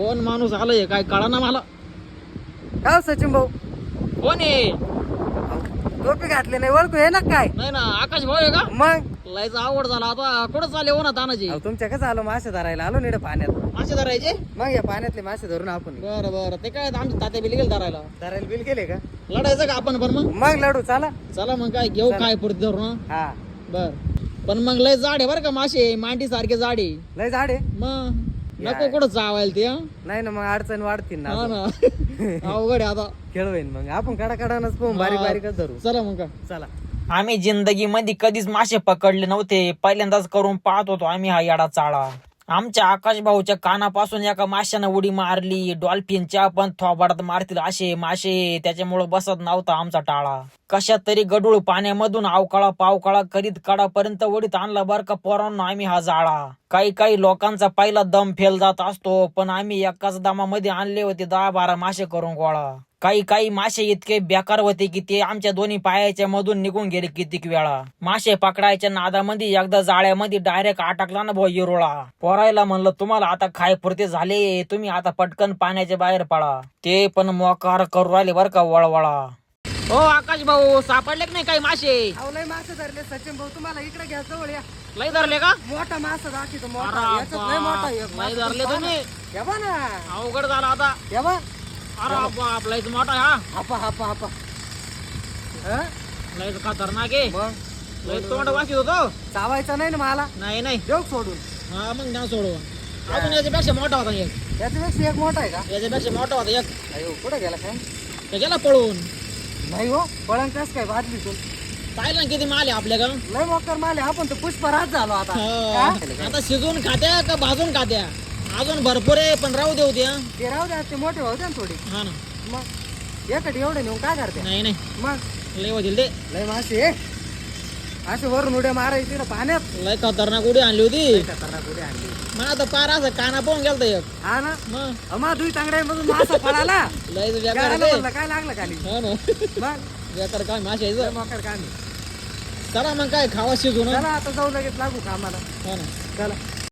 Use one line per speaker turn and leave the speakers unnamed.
कोण माणूस आलाय काय कळा ना मला.
का सचिन भाऊ
कोण आहे?
टोपी घातली नाही ओळखू आहे ना काय?
नाही ना, आकाश भाऊ आहे का?
मग
लयच आवड झाला आता. कुठं चालले हो ना तानाजी?
तुमच्या कसं आलो मासे धरायला आलो निड पाण्यात.
मासे धरायचे?
मग या पाण्यातले मासे धरून आपण
बरं बरं, ते काय आमचे तात्या बिल गेले धरायला.
धरायला बिल केले का?
लढायचं का आपण पण मग?
लढू चला.
चला मग काय घेऊ काय पुढे धरून.
हा
बर पण मग लय जाड आहे बरं का मासे, मांडी सारखे जाड आहे.
लय झाडे
मग नको कुठं चावायला ते.
नाही ना, मग अडचण वाढतील ना.
हा ना अवघड आहे आता.
खेळ होईन मग आपण कडाकडानच पाहून बारीक बारीकच धरू.
चला मग का.
चला.
आम्ही जिंदगी मध्ये कधीच मासे पकडले नव्हते, पहिल्यांदाच करून पाहत होतो आम्ही हा येडा चाळा. आमच्या आकाश भाऊच्या कानापासून एका माशानं उडी मारली. डॉल्फिनच्या पण थोबाडात मारतील असे मासे, त्याच्यामुळे बसत नव्हता आमचा टाळा. कशात तरी गडूळ पाण्यामधून अवकाळा पावकाळा करीत कडापर्यंत वडीत आणला बर का पोरांना आम्ही हा जाळा. काही लोकांचा पहिला दम फेल जात असतो, पण आम्ही एकाच दमामध्ये आणले होते 10-12 मासे करून गोळा. काही मासे इतके बेकार होते की ते आमच्या दोन्ही पायाच्या मधून निघून गेले कितीक वेळा. मासे पकडायच्या नादामध्ये एकदा जाळ्यामध्ये डायरेक्ट अटकला ना भाऊ हिरोळा. पोरायला म्हणलं तुम्हाला आता खायपुरते झाले, तुम्ही आता पटकन पाण्याच्या बाहेर पडा. ते पण मोकार करू राहिले बर का वळवळा.
हो आकाश भाऊ, सापडले की नाही काही मासे?
लय मासे धरले सचिन भाऊ, तुम्हाला इकडे घ्या जवळ या.
लय धरले का?
मोठा मासा दाखवतो मोठा.
अरे
याच्यात लय मोठा आहे.
बाप, लय धरले तुम्ही.
या बा ना.
अवघड झाला आता.
या बा.
अरे बाप, लयच मोठा आहे हा.
हापा हापा हापा. हं?
लयच खतरनाक आहे.
मग
लयच तोंड वासित होतो.
चावायचा नाही ना मला.
नाही
देऊ सोडून.
हा मग ना सोडू. अजून याच्यापेक्षा मोठा होता एक.
त्याच्यापेक्षा एक मोठा आहे का?
याच्यापेक्षा मोठा होता एक.
अयो कुठे गेला काय?
तो गेला पळून.
नाही हो, पळण कस काय बादली तू?
पाहिलं ना किती माल आहे आपल्याकडं.
लय मोकर माले, आपण तर पुष्पराज झालो आता.
हा.
हा?
आता शिजून खात्या का भाजून खात्या? अजून भरपूर आहे पण राहू देऊ द्या.
ते राहू द्या, ते मोठे भाऊ द्या ना थोडी.
हा ना.
मग एकट एवढे नेऊन काय करते?
नाही
मग
लय होतील ते.
लय मासे असे वरून उड्या मारायची ना पाण्यात.
लय खतरनाक उडी आणली होती.
खतरनाक उड्या आणली.
मग आता पार असं काना पाहून गेलता एक.
हा ना.
मग
अमा दुई तांगड्यामधून मासा पळाला.
लय बेकार
गाळाला
आहे
म्हणलं
ते.
काय लागलं खाली.
हा ना.
मग
बेकार काय
लय
माशायचं.
मोकर काम आहे.
चला मग काय खावा शिजून.
चला आता जाऊ लगेच लागू कामाला.
हा ना.
चला.